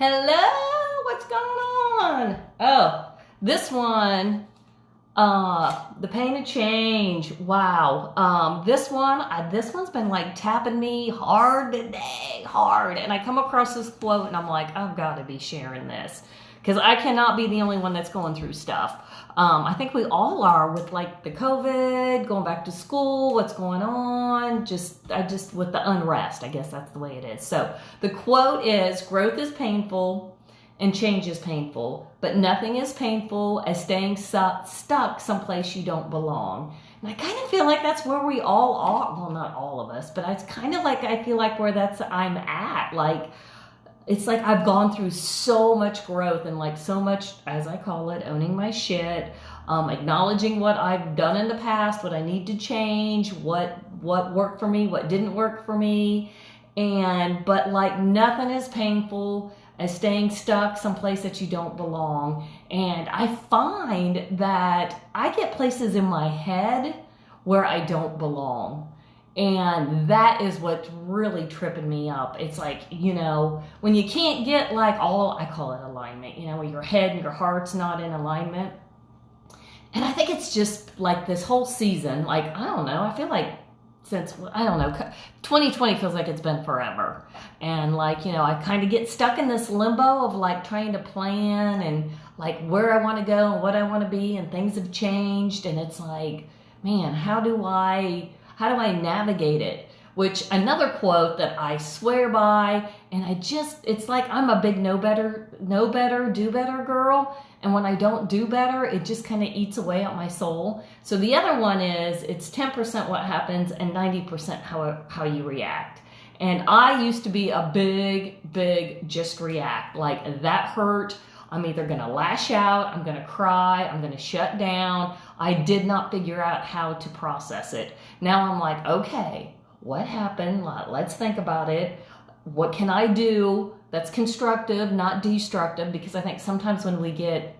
Hello, what's going on? Oh, this one, the pain of change. Wow. This one's been like tapping me hard today, hard. And I come across this quote and I'm like, I've got to be sharing this because I cannot be the only one that's going through stuff. I think we all are with like the COVID, going back to school, what's going on, just with the unrest. I guess that's the way it is. So the quote is, growth is painful and change is painful, but nothing is painful as staying stuck someplace you don't belong. And I kind of feel like that's where we all are. Well, not all of us, but it's kind of like I feel like where I'm at. Like, it's like I've gone through so much growth and like so much, as I call it, owning my shit, acknowledging what I've done in the past, what I need to change, what worked for me, what didn't work for me. But like nothing is painful as staying stuck someplace that you don't belong. And I find that I get places in my head where I don't belong. And that is what's really tripping me up. It's like, when you can't get like I call it alignment, where your head and your heart's not in alignment. And I think it's just like this whole season, like, I don't know, I feel like since, 2020 feels like it's been forever. And like, I kind of get stuck in this limbo of like trying to plan and like where I want to go and what I want to be, and things have changed. And it's like, man, how do I navigate it? Which, another quote that I swear by, and it's like I'm a big know better, do better girl. And when I don't do better, it just kind of eats away at my soul. So the other one is, it's 10% what happens and 90% how you react. And I used to be a big just react. Like, that hurt, I'm either going to lash out, I'm going to cry, I'm going to shut down. I did not figure out how to process it. Now I'm like, okay, what happened? Let's think about it. What can I do that's constructive, not destructive? Because I think sometimes when we get,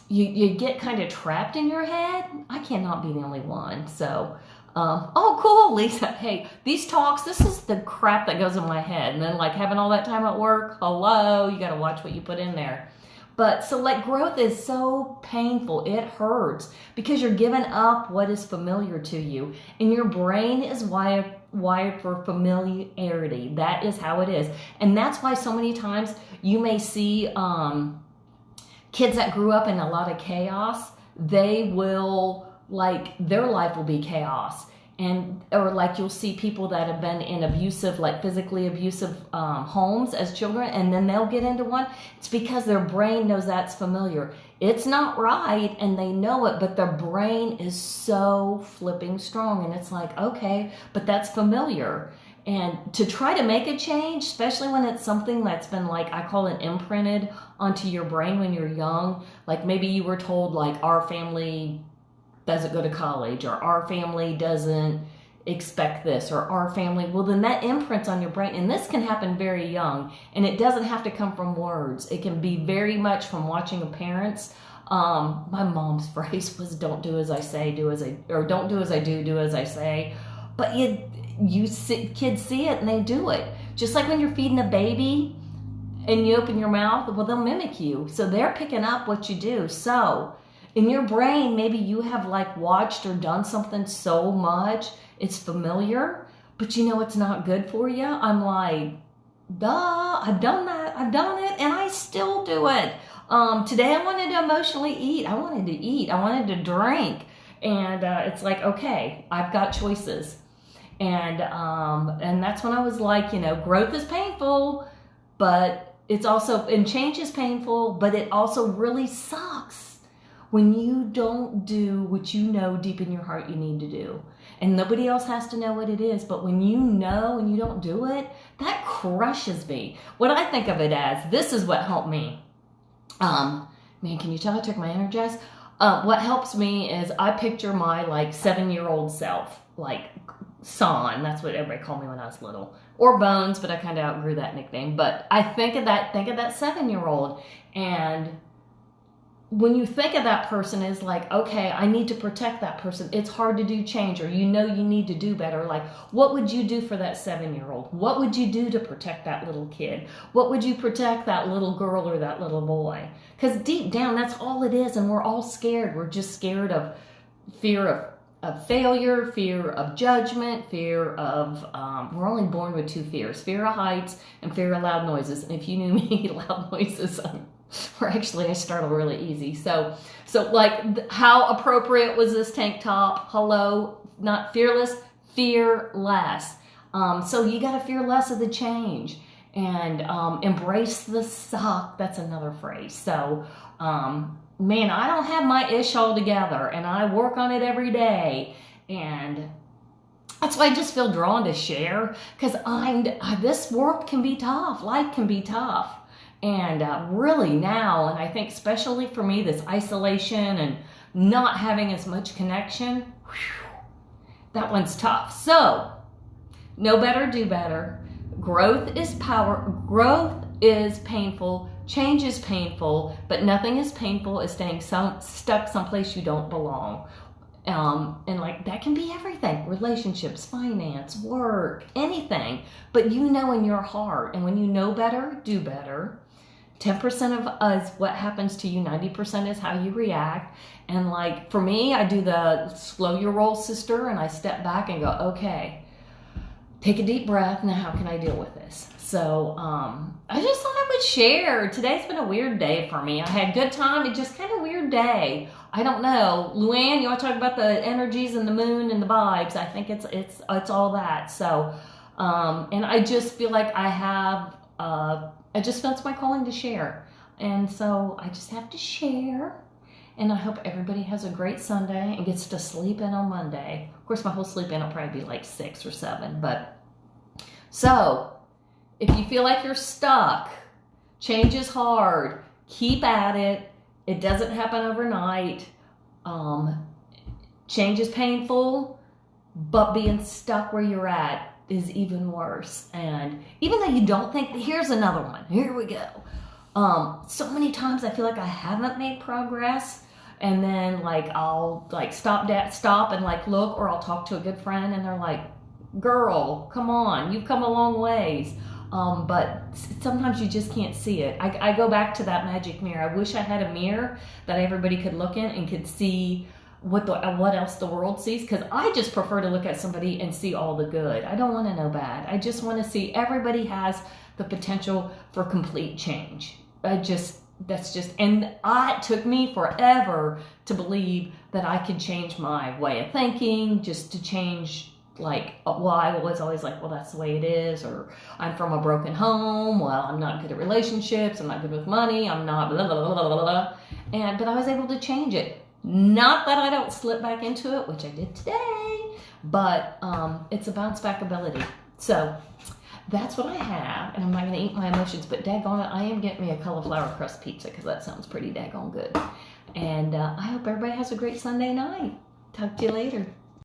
you get kind of trapped in your head. I cannot be the only one. So, oh, cool, Lisa. Hey, these talks, this is the crap that goes in my head. And then like having all that time at work, hello, you got to watch what you put in there. But so like growth is so painful. It hurts because you're giving up what is familiar to you. And your brain is wired for familiarity. That is how it is. And that's why so many times you may see kids that grew up in a lot of chaos, they will, like, their life will be chaos. Or like you'll see people that have been in abusive, like physically abusive homes as children, and then they'll get into one. It's because their brain knows that's familiar. It's not right, and they know it, but their brain is so flipping strong, and it's like, okay, but that's familiar. And to try to make a change, especially when it's something that's been, like, I call it imprinted onto your brain when you're young, like maybe you were told, like, our family doesn't go to college, or our family doesn't expect this, or our family, well, then that imprints on your brain. And this can happen very young, and it doesn't have to come from words. It can be very much from watching parents. My mom's phrase was, don't do as I say, don't do as I do as I say. But kids see it and they do it. Just like when you're feeding a baby and you open your mouth, well, they'll mimic you. So they're picking up what you do. So in your brain, maybe you have like watched or done something so much, it's familiar, but it's not good for you. I'm like, duh, I've done that, I've done it, and I still do it. Today I wanted to emotionally eat. I wanted to drink. And it's like, okay, I've got choices. And that's when I was like, growth is painful, but it's also, and change is painful, but it also really sucks when you don't do what you know deep in your heart you need to do. And nobody else has to know what it is, but when you know and you don't do it, that crushes me. What I think of it as, this is what helped me. Man, can you tell I took my Energize? What helps me is I picture my like 7-year-old self, like Son, that's what everybody called me when I was little, or Bones, but I kind of outgrew that nickname. But I think of that 7-year-old, and when you think of that person as like, okay, I need to protect that person, it's hard to do change, or you need to do better. Like, what would you do for that 7-year-old? What would you do to protect that little kid? What would you protect that little girl or that little boy? Because deep down, that's all it is, and we're all scared. We're just scared of fear of failure, fear of judgment, fear of, we're only born with 2 fears, fear of heights and fear of loud noises. And if you knew me, loud noises, I startle really easy. So like, how appropriate was this tank top? Hello, not fearless, fear less. So you got to fear less of the change and embrace the suck. That's another phrase. So, man, I don't have my ish all together, and I work on it every day. And that's why I just feel drawn to share, because this work can be tough. Life can be tough. And really now, and I think especially for me, this isolation and not having as much connection, that one's tough. So, know better, do better. Growth is power. Growth is painful. Change is painful, but nothing is painful as staying stuck someplace you don't belong. And like, that can be everything: relationships, finance, work, anything. But in your heart, and when you know better, do better. 10% of us, what happens to you, 90% is how you react. And like, for me, I do the slow your roll, sister, and I step back and go, okay, take a deep breath. Now, how can I deal with this? So I just thought I would share. Today's been a weird day for me. I had a good time. It's just kind of weird day. I don't know. Luann, you want to talk about the energies and the moon and the vibes? I think it's all that. So, and I just feel like I just felt it's my calling to share. And so I just have to share. And I hope everybody has a great Sunday and gets to sleep in on Monday. Of course, my whole sleep in will probably be like 6 or 7. But so, if you feel like you're stuck, change is hard, keep at it. It doesn't happen overnight. Change is painful, but being stuck where you're at is even worse. And even though you don't think, here's another one. Here we go. So many times I feel like I haven't made progress. And then like, I'll like stop and like look, or I'll talk to a good friend and they're like, girl, come on, you've come a long ways. But sometimes you just can't see it. I go back to that magic mirror. I wish I had a mirror that everybody could look in and could see what else the world sees, because I just prefer to look at somebody and see all the good. I don't want to know bad. I just want to see everybody has the potential for complete change. And it took me forever to believe that I could change my way of thinking, just to change, like, well, I was always like, well, that's the way it is, or I'm from a broken home, well, I'm not good at relationships, I'm not good with money, I'm not blah, blah, blah, blah, blah. But I was able to change it. Not that I don't slip back into it, which I did today, but it's a bounce back ability. So that's what I have, and I'm not going to eat my emotions, but daggone it, I am getting me a cauliflower crust pizza, because that sounds pretty daggone good. And I hope everybody has a great Sunday night. Talk to you later.